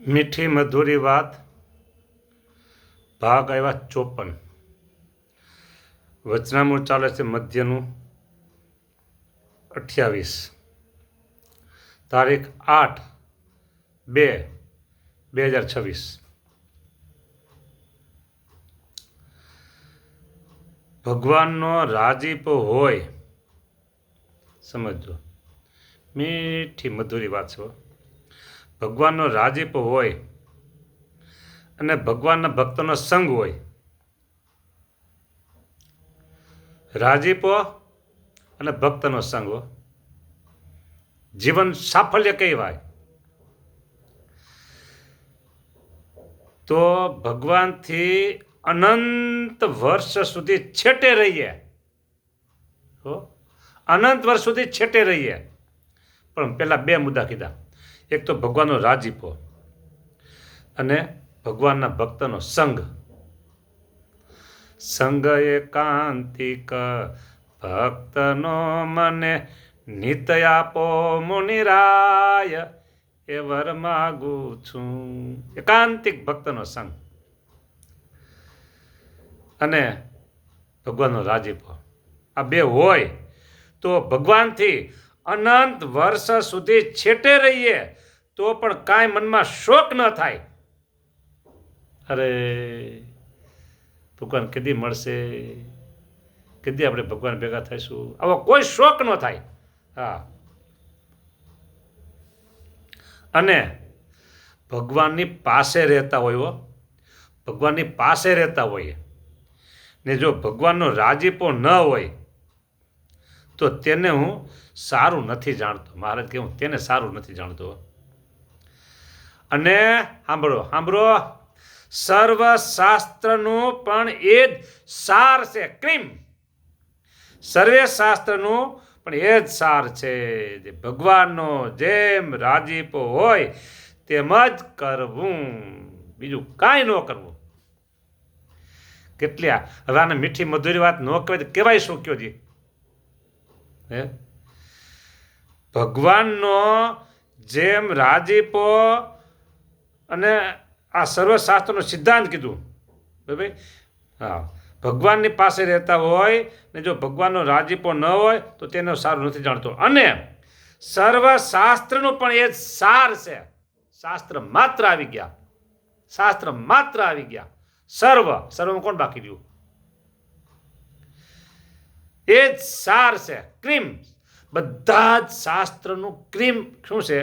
મીઠી મધુરી વાત ભાગ આવ્યા 54. વચનામૃત ચાલે છે મધ્યનું 28, તારીખ 8/2/2026. ભગવાનનો રાજીપો હોય, સમજો, મીઠી મધુરી વાત છે. ભગવાનનો રાજીપો હોય અને ભગવાનના ભક્તોનો સંગ હોય. રાજીપો અને ભક્તનો સંગ જીવન સાફલ્ય કહેવાય. તો ભગવાનથી અનંત વર્ષ સુધી છેટે રહીએ, અનંત વર્ષ સુધી છેટે રહીએ. પણ પેલા બે મુદ્દા કીધા. એક તો ભગવાનનો રાજીપો અને ભગવાનના ભક્તનો સંગ. સંગ એકાંતિક ભક્તનો મને નિત્ય આપો મુનિરાય, એ વર માગું છું. એકાંતિક ભક્તનો સંગ અને ભગવાનનો રાજીપો, આ બે હોય તો ભગવાનથી અનંત વર્ષ સુધી છેટે રહીએ તો પણ કાંઈ મનમાં શોક ન થાય. અરે ભગવાન કેદી મળશે, કેદી આપણે ભગવાન ભેગા થઈશું, આવો કોઈ શોક ન થાય. હા, અને ભગવાનની પાસે રહેતા હોય, ભગવાનની પાસે રહેતા હોઈએ ને જો ભગવાનનો રાજીપો ન હોય તો તેને હું સારું નથી જાણતો. મહારાજ કે હું તેને સારું નથી જાણતો. અને સાંભળો, સર્વશાસ્ત્રનું પણ એ જ સાર છે. ક્રીમ સર્વે શાસ્ત્રનું પણ એ જ સાર છે. ભગવાનનો જેમ રાજીપો હોય તેમ જ કરવું, બીજું કાંઈ ન કરવું. કેટલી હવે આને મીઠી મધુરી વાત ન કહેવાય તો કહેવાય શું? કયો જી? ભગવાનનો જેમ રાજીપો અને આ સર્વશાસ્ત્રનો સિદ્ધાંત કીધું. બરાબર? હા, ભગવાનની પાસે રહેતા હોય ને જો ભગવાનનો રાજીપો ન હોય તો તેને સારું નથી જાણતો. અને સર્વશાસ્ત્રનું પણ એ જ સાર છે. શાસ્ત્ર માત્ર આવી ગયા, શાસ્ત્ર માત્ર આવી ગયા. સર્વમાં કોણ બાકી રહ્યું? એ જ સાર છે. ક્રીમ બધા જ શાસ્ત્રનું ક્રીમ શું છે?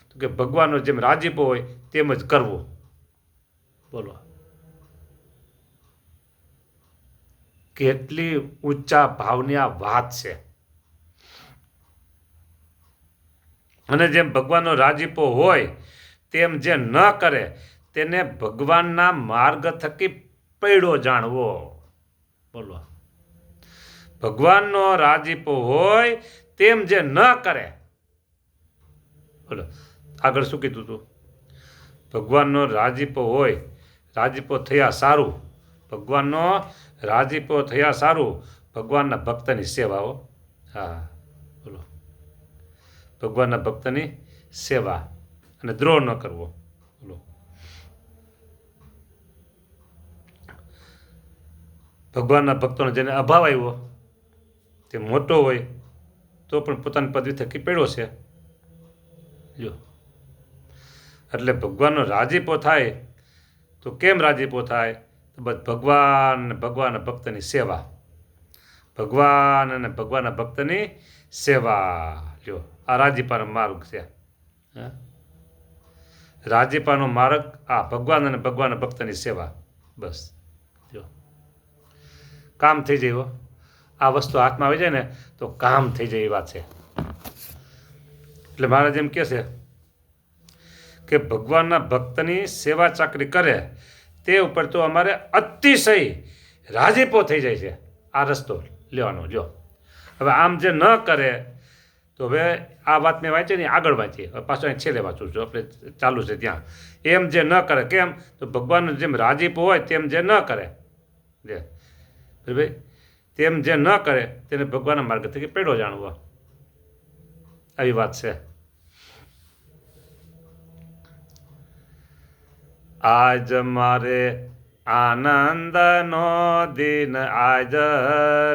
તો કે ભગવાનનો જેમ રાજીપો હોય તેમ જ કરવું. બોલો, કેટલી ઊંચા ભાવની આ વાત છે. અને જેમ ભગવાનનો રાજીપો હોય તેમ જે ન કરે તેને ભગવાનના માર્ગ થકી પૈડો જાણવો. બોલો, ભગવાનનો રાજીપો હોય તેમ જે ન કરે, બોલો આગળ શું કીધું હતું? ભગવાનનો રાજીપો હોય, રાજીપો થયા સારું, ભગવાનનો રાજીપો થયા સારું, ભગવાનના ભક્તની સેવાઓ. હા, બોલો, ભગવાનના ભક્તની સેવા અને દ્રોહ ન કરવો. બોલો, ભગવાનના ભક્તોનો જેને અભાવ આવ્યો તે મોટો હોય તો પણ પોતાની પદવી થકી પેડો છે. જો એટલે ભગવાનનો રાજીપો થાય તો કેમ રાજીપો થાય? તો બસ ભગવાન અને ભગવાનના ભક્તની સેવા, ભગવાન અને ભગવાનના ભક્તની સેવા. જો આ રાજીપાનો માર્ગ છે. રાજીપાનો માર્ગ આ ભગવાન અને ભગવાનના ભક્તની સેવા. બસ જો કામ થઈ જાય. આ વસ્તુ હાથમાં આવી જાય ને તો કામ થઈ જાય એ વાત છે. એટલે મહારાજ એમ કહે છે કે ભગવાનના ભક્તની સેવા ચાકરી કરે તે ઉપર તો અમારે અતિશય રાજીપો થઈ જાય છે. આ રસ્તો લેવાનો. જો હવે આમ જે ન કરે તો હવે આ વાત મેં વાંચી ને આગળ વાંચીએ, પાછું અહીં છેલ્લે વાંચું છું, આપણે ચાલુ છે ત્યાં. એમ જે ન કરે, કેમ? તો ભગવાનનો જેમ રાજીપો હોય તેમ જે ન કરે, ભાઈ તેમ જે ન કરે તેને ભગવાનના માર્ગ થકી પેડો જાણવો. આવી વાત છે. આજ મારે આનંદનો દિન, આજ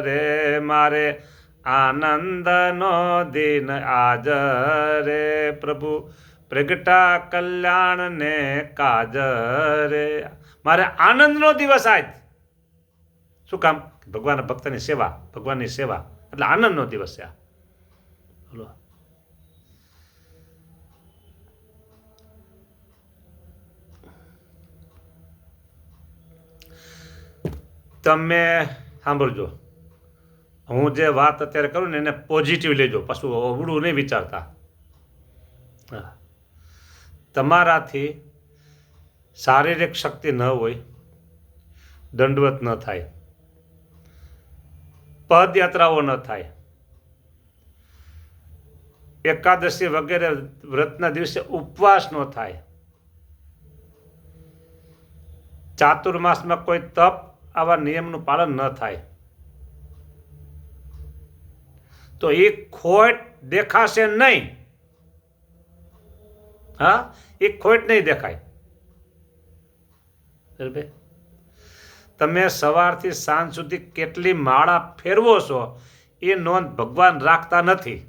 રે મારે આનંદનો દિન, આજ રે પ્રભુ પ્રગટા કલ્યાણ ને કાજ રે. મારે આનંદનો દિવસ આજ. શું કામ? ભગવાન ભક્તની સેવા, ભગવાનની સેવા એટલે આનંદનો દિવસ છે આ. બોલો. તમે સાંભળજો, હું જે વાત અત્યારે કરું ને એને પોઝિટિવ લેજો, પાછું અવળું નહીં વિચારતા. તમારાથી શારીરિક શક્તિ ન હોય, દંડવત ન થાય, પદયાત્રાઓ ન થાય, એકાદશી વગેરે વ્રતના દિવસે ઉપવાસ ન થાય, ચાતુર્માસમાં કોઈ તપ આવા નિયમનું પાલન ન થાય, તો એ ખોટ દેખાશે નહીં. હા, એ ખોટ નહીં દેખાય. બરાબર? તમે સવારથી સાંજ સુધી કેટલી માળા ફેરવો છો એ નોંધ ભગવાન રાખતા નથી.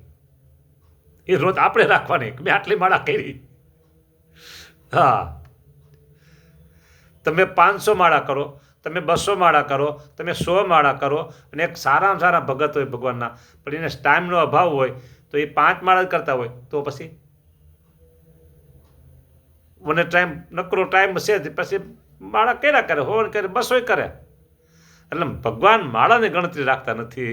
એ રોજ આપણે રાખવાની કે મેં આટલી માળા કરી. હા, તમે 500 માળા કરો, તમે 200 માળા કરો, તમે 100 માળા કરો, અને એક સારામાં સારા ભગત હોય ભગવાનના, પણ એને ટાઈમનો અભાવ હોય તો એ 5 માળા જ કરતા હોય, તો પછી મને ટાઈમ નકરો ટાઈમ છે પછી માળા કર્યા કરે, હોન કરે, 200 કરે. એટલે ભગવાન માળાની ગણતરી રાખતા નથી.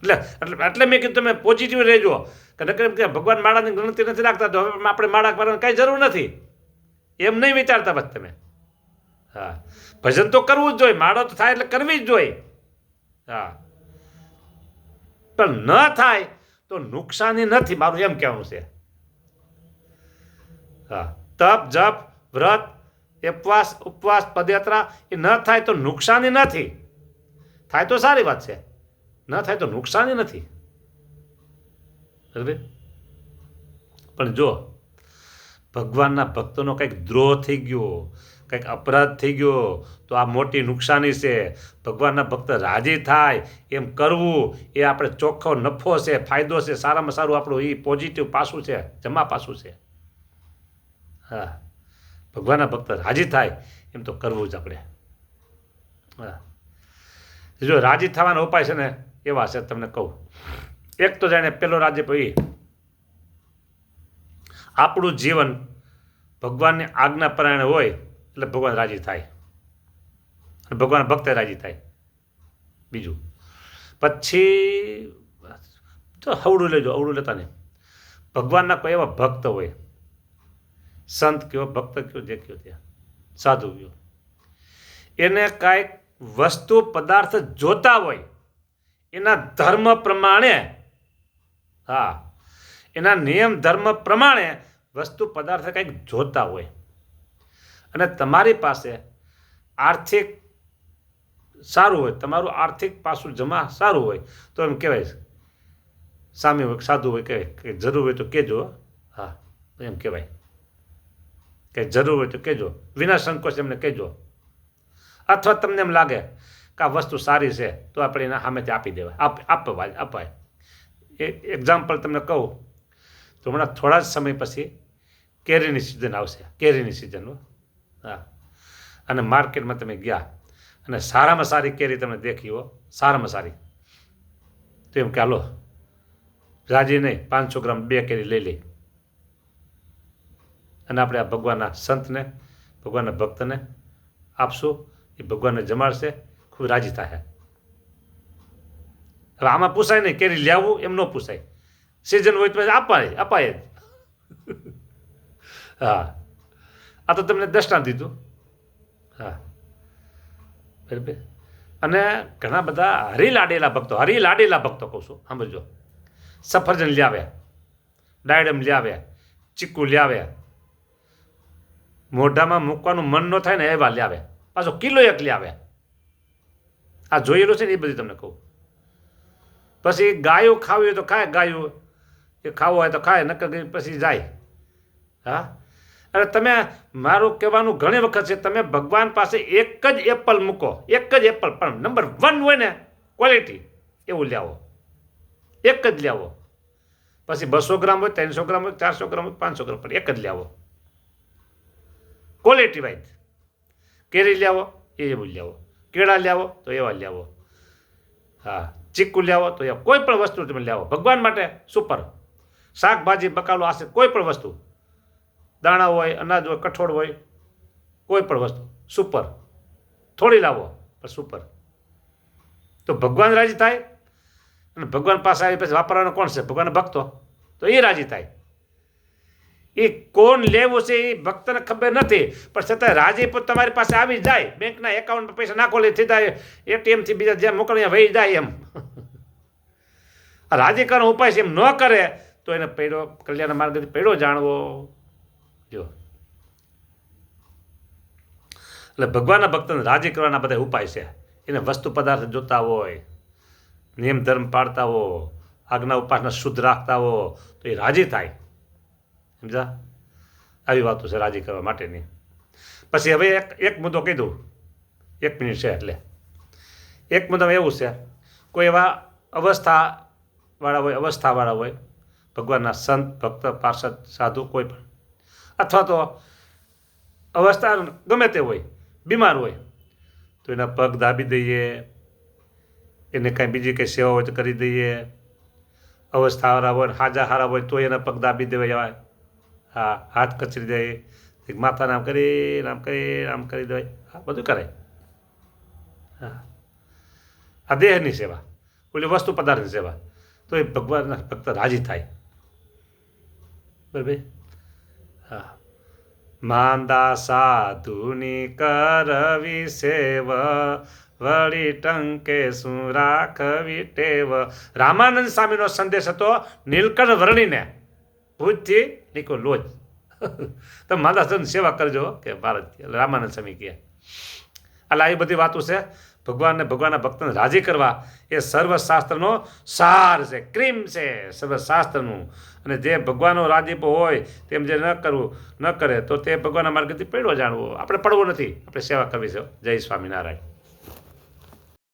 એટલે મેં કીધું તમે પોઝિટિવ રહેજો કે નકર ભગવાન માળાની ગણતરી નથી રાખતા તો હવે આપણે માળા કરવાની કાંઈ જરૂર નથી, એમ નહીં વિચારતા બસ તમે. હા, ભજન તો કરવું જ જોઈએ, માળો તો થાય એટલે કરવી જ જોઈએ. હા, પણ ન થાય તો નુકસાની નથી, મારું એમ કહેવાનું છે. હા, તપ જપ વ્રત ઉપવાસ પદયાત્રા એ ન થાય તો નુકસાની નથી, થાય તો સારી વાત છે, ન થાય તો નુકસાની નથી. બરાબર? પણ જો ભગવાનના ભક્તોનો કંઈક દ્રોહ થઈ ગયો, કંઈક અપરાધ થઈ ગયો તો આ મોટી નુકસાની છે. ભગવાનના ભક્ત રાજી થાય એમ કરવું એ આપણે ચોખ્ખો નફો છે, ફાયદો છે, સારામાં સારું આપણું એ પોઝિટિવ પાસું છે, જમા પાસું છે. હા, ભગવાનના ભક્ત રાજી થાય એમ તો કરવું જ આપણે. હા, જો રાજી થવાના ઉપાય છે ને એવા છે, તમને કહું. એક તો જાણે પેલો રાજી ભાઈ, આપણું જીવન ભગવાનની આજ્ઞા પરાયણે હોય એટલે ભગવાન રાજી થાય, ભગવાન ભક્ત રાજી થાય. બીજું પછી તો હવડું લેજો, અવડું લેતા નહીં. ભગવાનના કોઈ એવા ભક્ત હોય, સંત કયો, ભક્ત કયો, જે કયો ત્યાં, સાધુ કયો, એને કાંઈક વસ્તુ પદાર્થ જોતા હોય, એના ધર્મ પ્રમાણે, હા, એના નિયમ ધર્મ પ્રમાણે વસ્તુ પદાર્થ કંઈક જોતા હોય, અને તમારી પાસે આર્થિક સારું હોય, તમારું આર્થિક પાસું જમા સારું હોય, તો એમ કહેવાય સામે હોય સાધુ હોય કે જરૂર હોય તો કહેજો. હા, એમ કહેવાય કે જરૂર હોય તો કહેજો, વિના સંકોચ એમને કહેજો. અથવા તમને એમ લાગે કે આ વસ્તુ સારી છે તો આપણે એના સામેથી આપી દેવાય, અપાય. એક્ઝામ્પલ તમને કહું તો હમણાં થોડા જ સમય પછી કેરીની સિઝન આવશે, કેરીની સિઝન. હા, અને માર્કેટમાં તમે ગયા અને સારામાં સારી કેરી તમે દેખી હો, સારામાં સારી, તો એમ કે હાલો રાજી નહીં 500 ગ્રામ 2 કેરી લઈ લે, અને આપણે આ ભગવાનના સંતને, ભગવાનના ભક્તને આપશું, એ ભગવાનને જમાડશે, ખૂબ રાજી થાય. હવે આમાં પૂછાય નહીં કેરી લેવું, એમ ન પૂછાય. સિઝન હોય તો અપાય જ. હા, આ તો તમને દર્શન દીધું. હા, બરાબર. અને ઘણા બધા હરીલાડેલા ભક્તો કહું છું, સાંભળજો. સફરજન લાવ્યા, ડાયડમ લાવ્યા, ચીકુ લાવ્યા, મોઢામાં મૂકવાનું મન ન થાય ને એવા લાવ્યા, પાછો કિલો 1 લાવ્યા. આ જોયેલું છે ને એ બધી તમને કહું. પછી ગાયું ખાવી હોય તો ખાય, ગાયું એ ખાવું હોય તો ખાય, નકર પછી જાય. હા, અને તમે મારું કહેવાનું ઘણી વખત છે, તમે ભગવાન પાસે એક જ એપલ મૂકો, એક જ એપલ, પણ નંબર 1 હોય ને ક્વોલિટી, એવું લાવો, એક જ લાવો. પછી 200 ગ્રામ હોય, 300 ગ્રામ હોય, 400 ગ્રામ હોય, 500 ગ્રામ, પણ એક જ લાવો ક્વોલિટી વાઇઝ. કેરી લાવો એવું લાવો, કેળા લાવો તો એવા લાવો, હા, ચીકુ લાવો તો એવા, કોઈ પણ વસ્તુ તમે લાવો ભગવાન માટે સુપર. શાકભાજી બકાલો આશે, કોઈ પણ વસ્તુ, દાણા હોય, અનાજ હોય, કઠોળ હોય, કોઈ પણ વસ્તુ સુપર. થોડી લાવો પણ સુપર, તો ભગવાન રાજી થાય. અને ભગવાન પાસે આવી પછી વાપરવાનો કોણ છે? ભગવાનના ભક્તો, તો એ રાજી થાય. એ કોણ લેવું છે એ ભક્તને ખબર નથી, પણ છતાં રાજીપો તમારી પાસે આવી જાય. બેંકના એકાઉન્ટમાં પૈસા નાખો લે સીધા એટીએમથી બીજા જ્યાં મોકલીને વહી જાય એમ. રાજી કરવાનો ઉપાય છે, એમ ન કરે તો એને પૈડો કલ્યાણ માર્ગથી પૈડો જાણવો. જો એટલે ભગવાનના ભક્તને રાજી કરવાના બધા ઉપાય છે. એને વસ્તુ પદાર્થ જોતા હોય, નિયમ ધર્મ પાળતા હો, આજ્ઞા ઉપાસના શુદ્ધ રાખતા હો, તો એ રાજી થાય. સમજા? આવી વાતો છે રાજી કરવા માટેની. પછી હવે એક મુદ્દો કહી દઉં, 1 મિનિટ છે એટલે. એક મુદ્દામાં એવું છે, કોઈ એવા અવસ્થાવાળા હોય, ભગવાનના સંત, ભક્ત, પાર્ષદ, સાધુ, કોઈ પણ, અથવા તો અવસ્થા ગમે તે હોય, બીમાર હોય, તો એના પગ દાબી દઈએ, એને કાંઈ બીજી કંઈ સેવા હોય તો કરી દઈએ. અવસ્થાવાળા હોય, હારા હોય તો એના પગ દાબી દેવાય. હા, હાથ કચરી દે, માથાને આમ કરી દેવાય. હા, બધું કરાય. હા, આ દેહની સેવા, ઓલી વસ્તુ પદાર્થની સેવા, તો એ ભગવાનના ભક્ત રાજી થાય. બરાબર? હા. માંદા સાધુની કરવી સેવ, વળી ટંકે શું રાખવી ટેવ. રામાનંદ સ્વામીનો સંદેશ હતો નીલકંઠ વર્ણીને, ભૂજથી નીકો લોજ. તમે માંદા સાધુની સેવા કરજો કે ભારત, રામાનંદ સ્વામી કહે. એટલે આવી બધી વાતો છે. ભગવાનને, ભગવાનના ભક્તને રાજી કરવા એ સર્વશાસ્ત્રનો સાર છે, ક્રીમ છે સર્વશાસ્ત્રનું. અને જે ભગવાનનો રાજીપો હોય તેમ જે ન કરે તો તે ભગવાનના માર્ગથી પૈડો જાણવો. આપણે પડવો નથી, આપણે સેવા કરવી છે. જય સ્વામિનારાયણ.